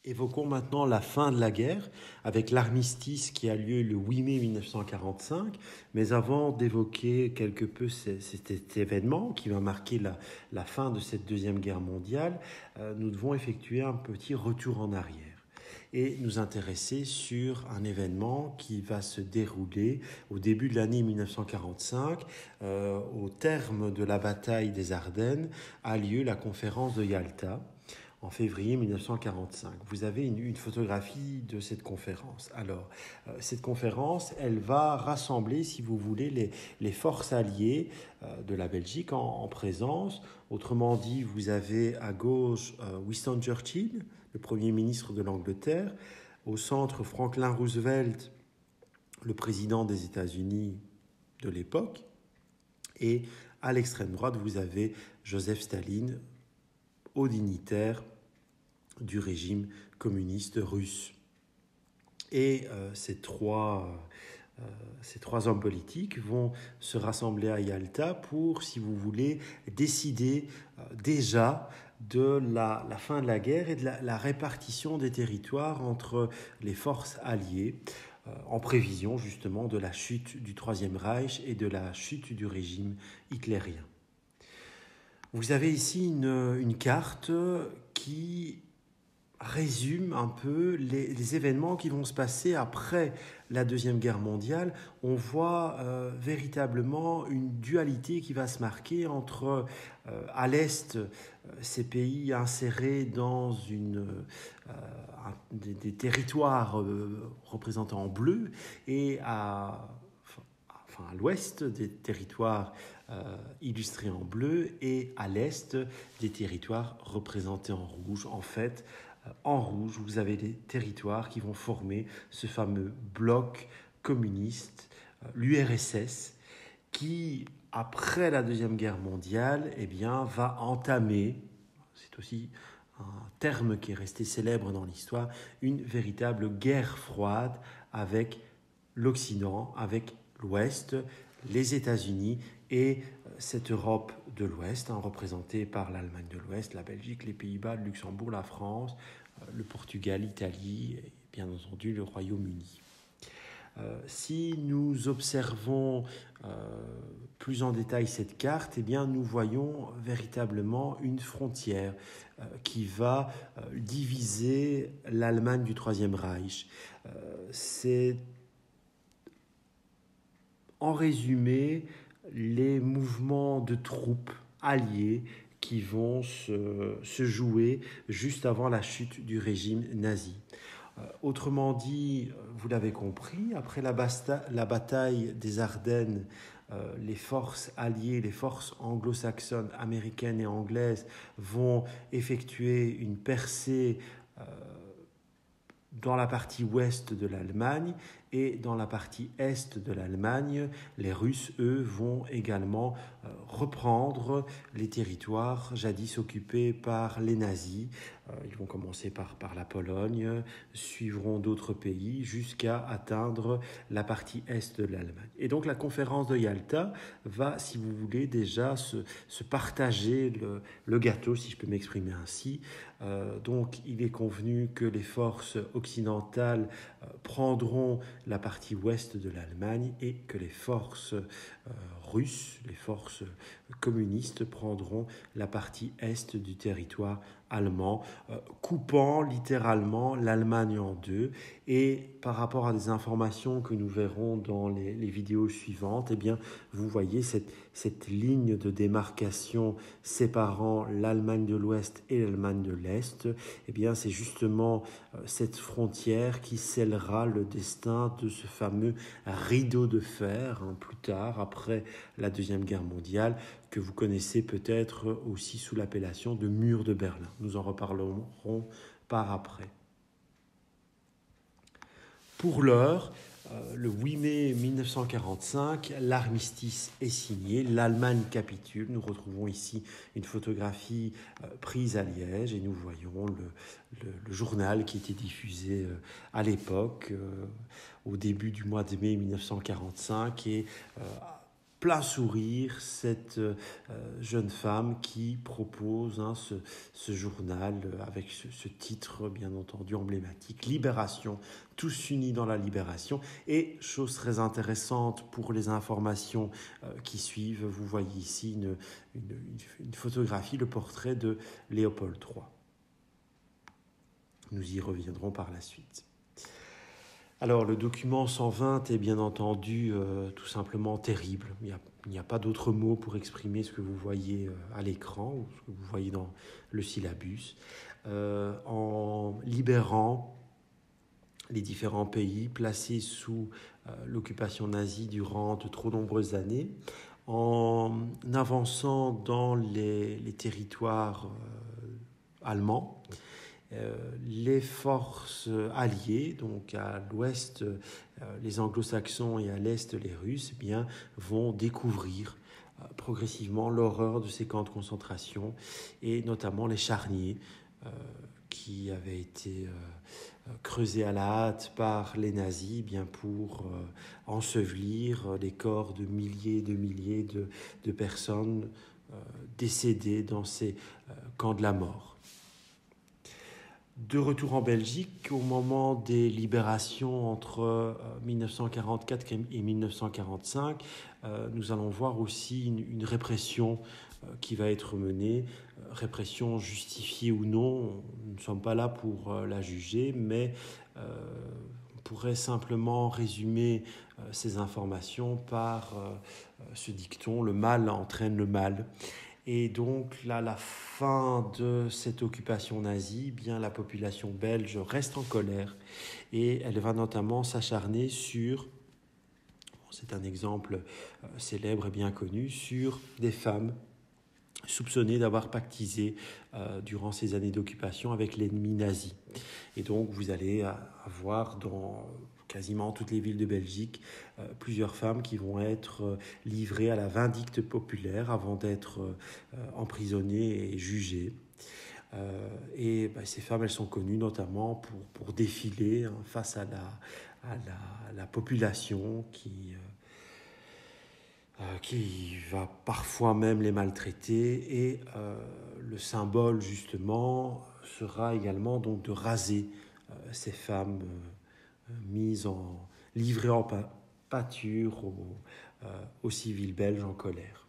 Évoquons maintenant la fin de la guerre avec l'armistice qui a lieu le 8 mai 1945. Mais avant d'évoquer quelque peu cet événement qui va marquer la fin de cette Deuxième Guerre mondiale, nous devons effectuer un petit retour en arrière et nous intéresser sur un événement qui va se dérouler au début de l'année 1945. Au terme de la bataille des Ardennes a lieu la conférence de Yalta en février 1945. Vous avez une photographie de cette conférence. Alors, cette conférence, elle va rassembler, si vous voulez, les forces alliées de la Belgique en présence. Autrement dit, vous avez à gauche Winston Churchill, le Premier ministre de l'Angleterre, au centre Franklin Roosevelt, le président des États-Unis de l'époque, et à l'extrême droite, vous avez Joseph Staline, haut dignitaire du régime communiste russe. Et ces trois hommes politiques vont se rassembler à Yalta pour, si vous voulez, décider déjà de la fin de la guerre et de la répartition des territoires entre les forces alliées, en prévision justement de la chute du Troisième Reich et de la chute du régime hitlérien. Vous avez ici une carte qui résume un peu les événements qui vont se passer après la Deuxième Guerre mondiale. On voit véritablement une dualité qui va se marquer entre, à l'Est, ces pays insérés dans des territoires représentés en bleu et à l'ouest, des territoires illustrés en bleu, et à l'est, des territoires représentés en rouge. En fait, en rouge, vous avez des territoires qui vont former ce fameux bloc communiste, l'URSS, qui, après la Deuxième Guerre mondiale, va entamer, c'est aussi un terme qui est resté célèbre dans l'histoire, une véritable guerre froide avec l'Occident, avec l'Ouest, les États-Unis et cette Europe de l'Ouest, représentée par l'Allemagne de l'Ouest, la Belgique, les Pays-Bas, le Luxembourg, la France, le Portugal, l'Italie et bien entendu le Royaume-Uni. Si nous observons plus en détail cette carte, nous voyons véritablement une frontière qui va diviser l'Allemagne du Troisième Reich. C'est en résumé les mouvements de troupes alliées qui vont se jouer juste avant la chute du régime nazi. Autrement dit, vous l'avez compris, après la bataille des Ardennes, les forces alliées, les forces anglo-saxonnes, américaines et anglaises vont effectuer une percée dans la partie ouest de l'Allemagne, et dans la partie est de l'Allemagne, les Russes, eux, vont également reprendre les territoires jadis occupés par les nazis. Ils vont commencer par la Pologne, suivront d'autres pays jusqu'à atteindre la partie est de l'Allemagne. Et donc la conférence de Yalta va, si vous voulez, déjà se partager le gâteau, si je peux m'exprimer ainsi. Donc il est convenu que les forces occidentales prendront la partie ouest de l'Allemagne et que les forces russes, les forces communistes prendront la partie est du territoire allemand, coupant littéralement l'Allemagne en deux. Et par rapport à des informations que nous verrons dans les vidéos suivantes, vous voyez cette ligne de démarcation séparant l'Allemagne de l'Ouest et l'Allemagne de l'Est. C'est justement cette frontière qui scellera le destin de ce fameux rideau de fer, plus tard, après la Deuxième Guerre mondiale, que vous connaissez peut-être aussi sous l'appellation de mur de Berlin. Nous en reparlerons par après. Pour l'heure, le 8 mai 1945, l'armistice est signé, l'Allemagne capitule. Nous retrouvons ici une photographie prise à Liège et nous voyons le journal qui était diffusé à l'époque, au début du mois de mai 1945, et plein sourire cette jeune femme qui propose ce journal avec ce titre bien entendu emblématique, Libération, tous unis dans la libération. Et chose très intéressante pour les informations qui suivent, vous voyez ici une photographie, le portrait de Léopold III. Nous y reviendrons par la suite. Alors, le document 120 est bien entendu tout simplement terrible. Il n'y a pas d'autre mot pour exprimer ce que vous voyez à l'écran ou ce que vous voyez dans le syllabus. En libérant les différents pays placés sous l'occupation nazie durant de trop nombreuses années, en avançant dans les territoires allemands, les forces alliées, donc à l'ouest les anglo-saxons et à l'est les Russes, eh bien, vont découvrir progressivement l'horreur de ces camps de concentration et notamment les charniers qui avaient été creusés à la hâte par les nazis bien pour ensevelir les corps de milliers de personnes décédées dans ces camps de la mort. De retour en Belgique, au moment des libérations entre 1944 et 1945, nous allons voir aussi une répression qui va être menée, répression justifiée ou non, nous ne sommes pas là pour la juger, mais on pourrait simplement résumer ces informations par ce dicton, le mal entraîne le mal. Et donc, là, la fin de cette occupation nazie, bien la population belge reste en colère et elle va notamment s'acharner sur, c'est un exemple célèbre et bien connu, sur des femmes soupçonnées d'avoir pactisé durant ces années d'occupation avec l'ennemi nazi. Et donc, vous allez avoir dans quasiment toutes les villes de Belgique, plusieurs femmes qui vont être livrées à la vindicte populaire avant d'être emprisonnées et jugées. Ces femmes, elles sont connues notamment pour défiler face à la population qui va parfois même les maltraiter. Et le symbole, justement, sera également donc de raser ces femmes livrées en pâture aux civils belges en colère.